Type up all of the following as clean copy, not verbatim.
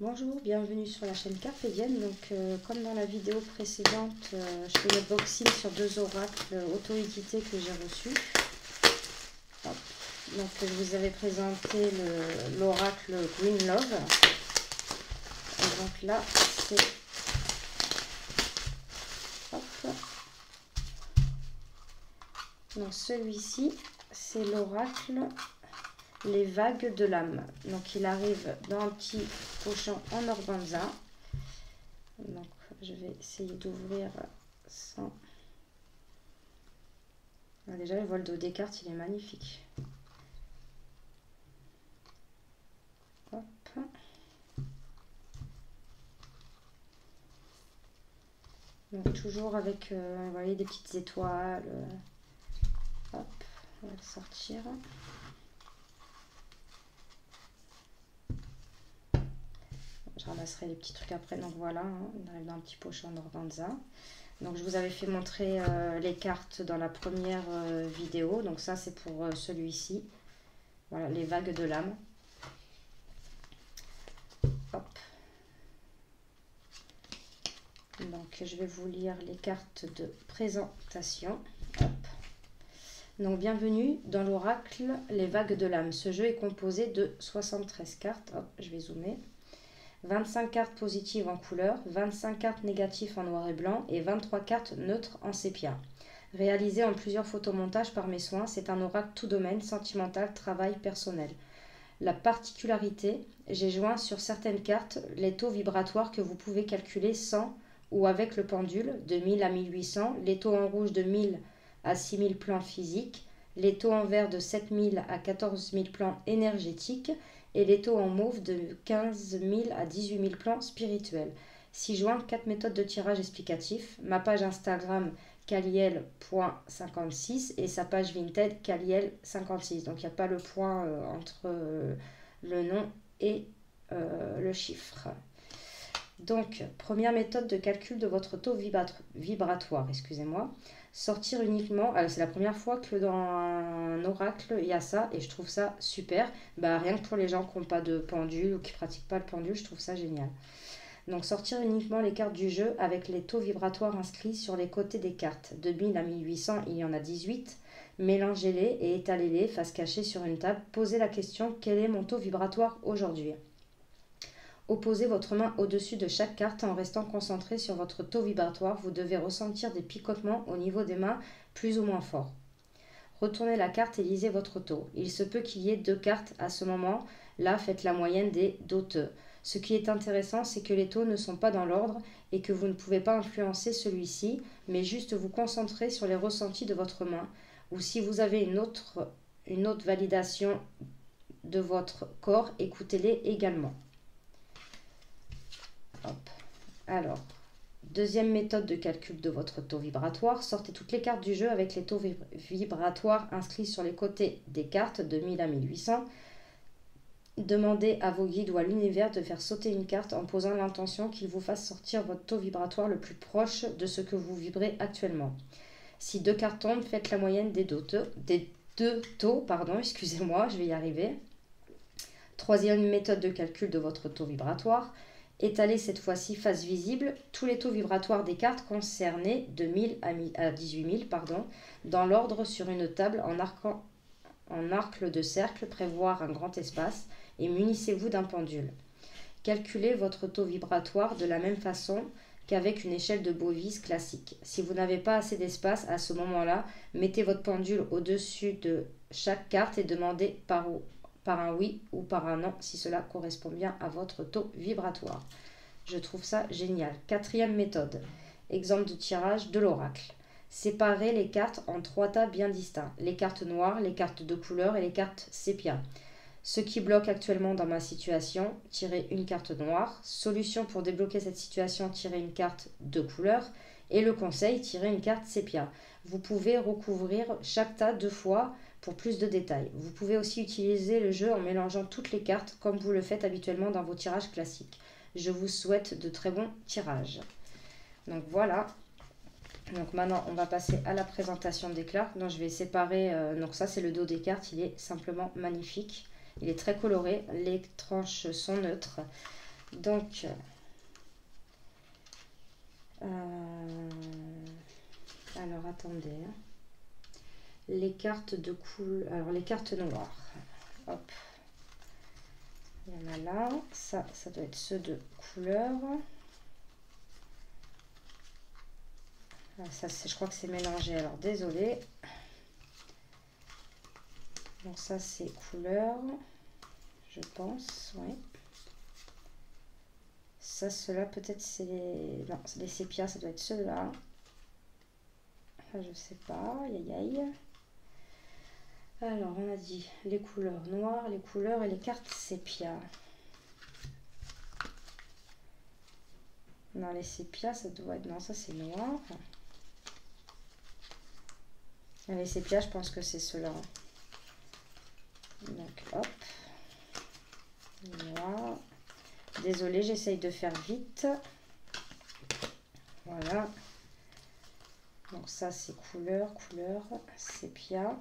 Bonjour, bienvenue sur la chaîne Carpédienne. Donc, comme dans la vidéo précédente, je fais l'unboxing sur deux oracles auto-édités que j'ai reçus. Hop. Donc, je vous avais présenté l'oracle Green Love. Et donc là, c'est... Hop. Donc, celui-ci, c'est l'oracle Les Vagues de l'âme. Donc, il arrive dans un petit pochon en organza. Donc, je vais essayer d'ouvrir sans... Déjà, le vol des cartes, il est magnifique. Hop. Donc, toujours avec, vous voyez, des petites étoiles. Hop, on va le sortir. Je ramasserai les petits trucs après. Donc voilà, hein, on arrive dans un petit pochon d'organza. Donc je vous avais fait montrer les cartes dans la première vidéo. Donc ça c'est pour celui-ci. Voilà, les vagues de l'âme. Hop. Donc je vais vous lire les cartes de présentation. Hop. Donc bienvenue dans l'oracle Les Vagues de l'âme. Ce jeu est composé de 73 cartes. Hop, je vais zoomer. 25 cartes positives en couleur, 25 cartes négatives en noir et blanc et 23 cartes neutres en sépia. Réalisé en plusieurs photomontages par mes soins, c'est un oracle tout domaine, sentimental, travail, personnel. La particularité, j'ai joint sur certaines cartes les taux vibratoires que vous pouvez calculer sans ou avec le pendule, de 1000 à 1800, les taux en rouge de 1000 à 6000 plans physiques, les taux en vert de 7000 à 14 000 plans énergétiques, et les taux en mauve de 15 000 à 18 000 plans spirituels. 6 juin, 4 méthodes de tirage explicatif, ma page Instagram Kaliel.56 et sa page Vinted Kaliel56. Donc il n'y a pas le point entre le nom et le chiffre. Donc, première méthode de calcul de votre taux vibratoire, excusez-moi. Sortir uniquement, c'est la première fois que dans un oracle il y a ça et je trouve ça super. Rien que pour les gens qui n'ont pas de pendule ou qui ne pratiquent pas le pendule, je trouve ça génial. Donc sortir uniquement les cartes du jeu avec les taux vibratoires inscrits sur les côtés des cartes. De 1000 à 1800, il y en a 18. Mélangez-les et étalez-les face cachée sur une table. Posez la question, quel est mon taux vibratoire aujourd'hui ? Opposez votre main au-dessus de chaque carte en restant concentré sur votre taux vibratoire. Vous devez ressentir des picotements au niveau des mains plus ou moins forts. Retournez la carte et lisez votre taux. Il se peut qu'il y ait 2 cartes à ce moment. Là, faites la moyenne des doteux. Ce qui est intéressant, c'est que les taux ne sont pas dans l'ordre et que vous ne pouvez pas influencer celui-ci, mais juste vous concentrer sur les ressentis de votre main. Ou si vous avez une autre validation de votre corps, écoutez-les également. Hop. Alors, deuxième méthode de calcul de votre taux vibratoire, sortez toutes les cartes du jeu avec les taux vibratoires inscrits sur les côtés des cartes de 1000 à 1800. Demandez à vos guides ou à l'univers de faire sauter une carte en posant l'intention qu'il vous fasse sortir votre taux vibratoire le plus proche de ce que vous vibrez actuellement. Si 2 cartes tombent, faites la moyenne des deux taux, excusez-moi, je vais y arriver. Troisième méthode de calcul de votre taux vibratoire. Étalez cette fois-ci face visible tous les taux vibratoires des cartes concernées de 1000 à 18 000 dans l'ordre sur une table en arc de cercle, prévoir un grand espace et munissez-vous d'un pendule. Calculez votre taux vibratoire de la même façon qu'avec une échelle de Bovis classique. Si vous n'avez pas assez d'espace à ce moment-là, mettez votre pendule au-dessus de chaque carte et demandez par un oui ou par un non si cela correspond bien à votre taux vibratoire. Je trouve ça génial. Quatrième méthode. Exemple de tirage de l'oracle. Séparez les cartes en 3 tas bien distincts. Les cartes noires, les cartes de couleur et les cartes sépia. Ce qui bloque actuellement dans ma situation, tirez une carte noire. Solution pour débloquer cette situation, tirez une carte de couleur. Et le conseil, tirez une carte sépia. Vous pouvez recouvrir chaque tas 2 fois pour plus de détails. Vous pouvez aussi utiliser le jeu en mélangeant toutes les cartes comme vous le faites habituellement dans vos tirages classiques. Je vous souhaite de très bons tirages. Donc voilà. Donc maintenant on va passer à la présentation des cartes. Donc je vais séparer, donc ça c'est le dos des cartes, il est simplement magnifique. Il est très coloré, les tranches sont neutres. Donc, alors attendez. Les cartes de couleur. Alors, les cartes noires. Hop. Il y en a là. Ça doit être ceux de couleur. Ça, je crois que c'est mélangé. Alors, désolé. Donc, ça, c'est couleur. Je pense, oui. Ça, ceux-là, peut-être c'est les... Non, les sépias, ça doit être ceux-là. Je sais pas. Aïe, aïe. Alors, on a dit les couleurs noires, les couleurs et les cartes sépia. Non, les sépias, ça doit être... Non, ça, c'est noir. Et les sépias, je pense que c'est ceux-là. Donc, hop. Noir. Désolée, j'essaye de faire vite. Voilà. Donc ça, c'est couleur, sépia.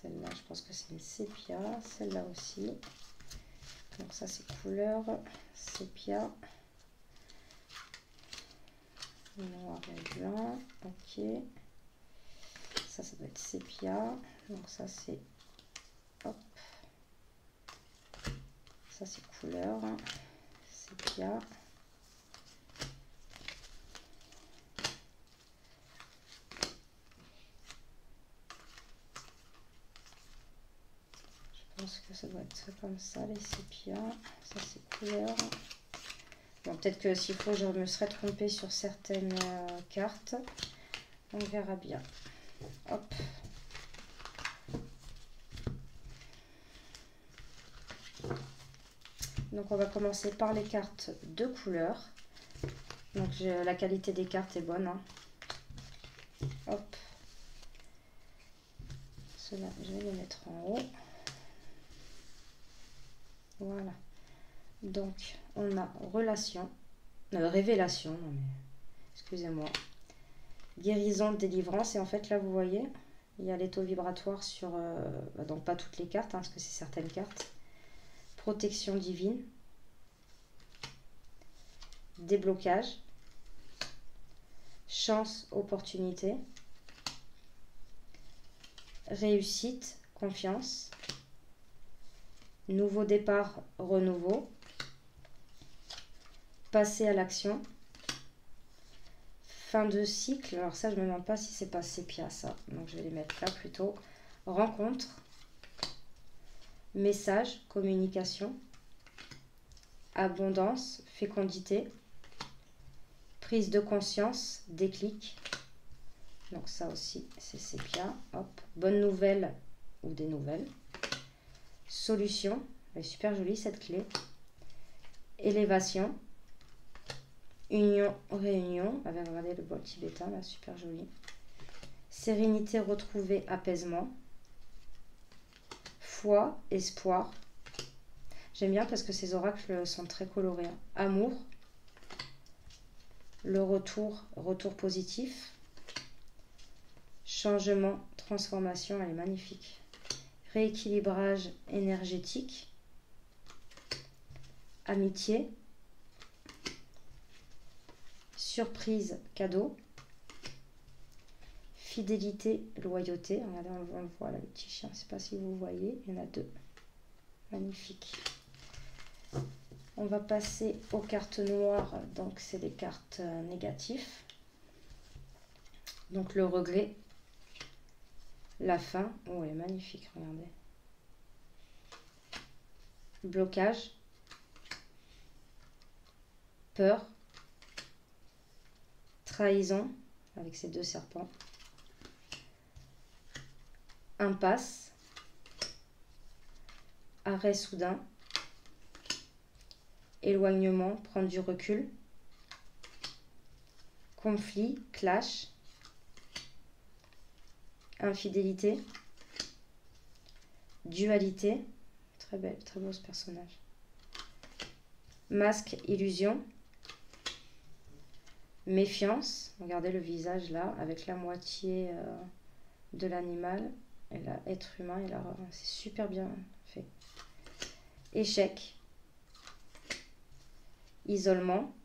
Celle-là, je pense que c'est une sépia. Celle-là aussi. Donc ça, c'est couleur, sépia. Noir et blanc. Ok. Ça doit être sépia. Donc ça, c'est... Hop. Ça, c'est couleur, sépia. Je pense que ça doit être comme ça, les sépias. Ça, c'est couleur. Bon, peut-être que s'il faut, je me serais trompée sur certaines cartes. On verra bien. Hop. Donc, on va commencer par les cartes de couleur. Donc, la qualité des cartes est bonne. Hein. Hop. Ceux-là, je vais les mettre en haut. Voilà. Donc, on a relation, révélation, non mais, excusez-moi, guérison, délivrance. Et en fait, là, vous voyez, il y a les taux vibratoires sur, donc pas toutes les cartes, hein, parce que c'est certaines cartes. Protection divine, déblocage, chance, opportunité, réussite, confiance, nouveau départ, renouveau, passer à l'action, fin de cycle. Alors ça, je me demande pas si c'est pas sépia, ça. Donc je vais les mettre là plutôt. Rencontre, message, communication, abondance, fécondité, prise de conscience, déclic. Donc ça aussi, c'est sépia. Hop. Bonne nouvelle ou des nouvelles. Solution. Elle est super jolie cette clé. Élévation. Union, réunion. Regardez le bol tibétain là, super joli. Sérénité retrouvée, apaisement. Foi, espoir. J'aime bien parce que ces oracles sont très colorés. Hein. Amour. Le retour positif. Changement, transformation, elle est magnifique. Rééquilibrage énergétique. Amitié. Surprise, cadeau. Fidélité, loyauté. Regardez, on le voit là, le petit chien. Je ne sais pas si vous voyez. Il y en a deux. Magnifique. On va passer aux cartes noires. Donc, c'est des cartes négatives. Donc, le regret. La fin. Oh, elle est magnifique. Regardez. Blocage. Peur. Trahison. Avec ces deux serpents. Impasse. Arrêt soudain. Éloignement, prendre du recul. Conflit, clash. Infidélité. Dualité. Très belle, très beau ce personnage. Masque, illusion. Méfiance. Regardez le visage là, avec la moitié de l'animal. Et là, être humain, c'est super bien fait. échec, isolement,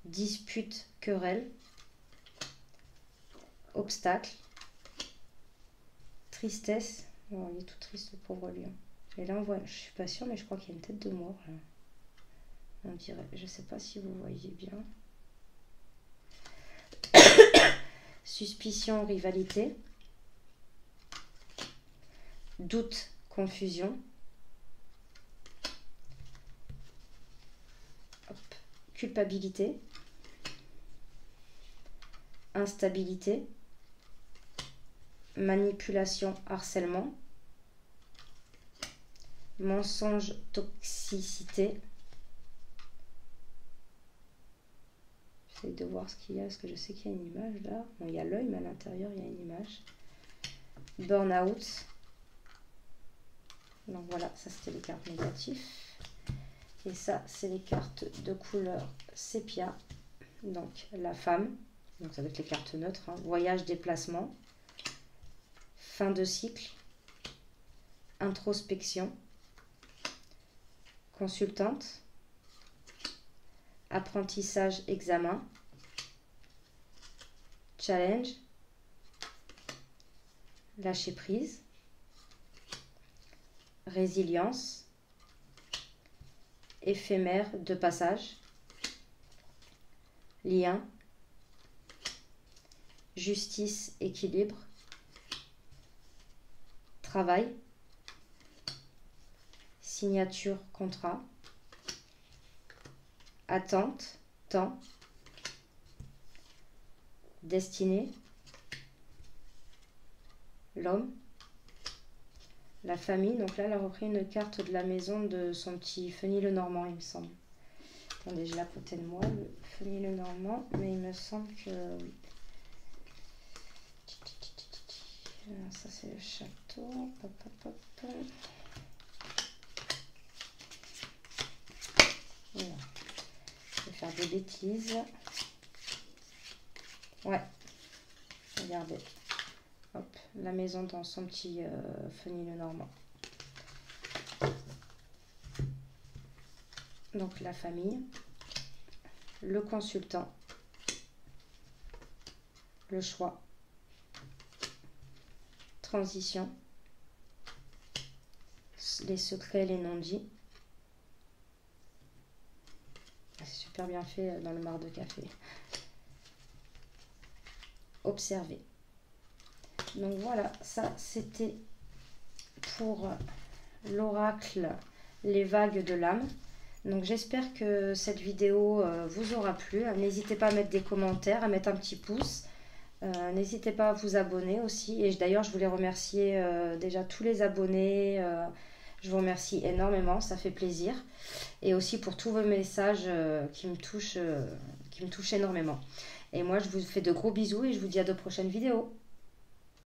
dispute, querelle, obstacle, tristesse. Oh, il est tout triste, le pauvre lion. Et là, on voit, je suis pas sûre, mais je crois qu'il y a une tête de mort. Là. On dirait, je sais pas si vous voyez bien. Suspicion, rivalité. Doute, confusion. Hop. Culpabilité. Instabilité. Manipulation, harcèlement. Mensonge, toxicité. J'essaie de voir ce qu'il y a, parce que je sais qu'il y a une image là. Bon, il y a l'œil, mais à l'intérieur, il y a une image. Burn-out. Donc voilà, ça c'était les cartes négatives. Et ça, c'est les cartes de couleur sépia. Donc la femme. Donc ça va être les cartes neutres. Hein. Voyage, déplacement. Fin de cycle. Introspection. Consultante. Apprentissage, examen. Challenge. Lâcher prise. Résilience. Éphémère, de passage. Lien. Justice, équilibre. Travail. Signature, contrat. Attente, temps. Destinée. L'homme. La famille. Donc là, elle a repris une carte de la maison de son petit Fenny Lenormand, il me semble. Attendez, je l'ai à côté de moi, le Fenny Lenormand, mais il me semble que oui. Ça, c'est le château. Pop, pop, pop. Voilà. Je vais faire des bêtises. Ouais. Regardez. Hop, la maison dans son petit Fenny Lenormand. Donc la famille, le consultant, le choix, transition, les secrets, les non-dits. C'est super bien fait dans le marc de café. Observer. Donc voilà, ça c'était pour l'oracle Les vagues de l'âme. Donc j'espère que cette vidéo vous aura plu. N'hésitez pas à mettre des commentaires, à mettre un petit pouce. N'hésitez pas à vous abonner aussi. Et d'ailleurs, je voulais remercier déjà tous les abonnés. Je vous remercie énormément, ça fait plaisir. Et aussi pour tous vos messages qui me touchent énormément. Et moi, je vous fais de gros bisous et je vous dis à de prochaines vidéos.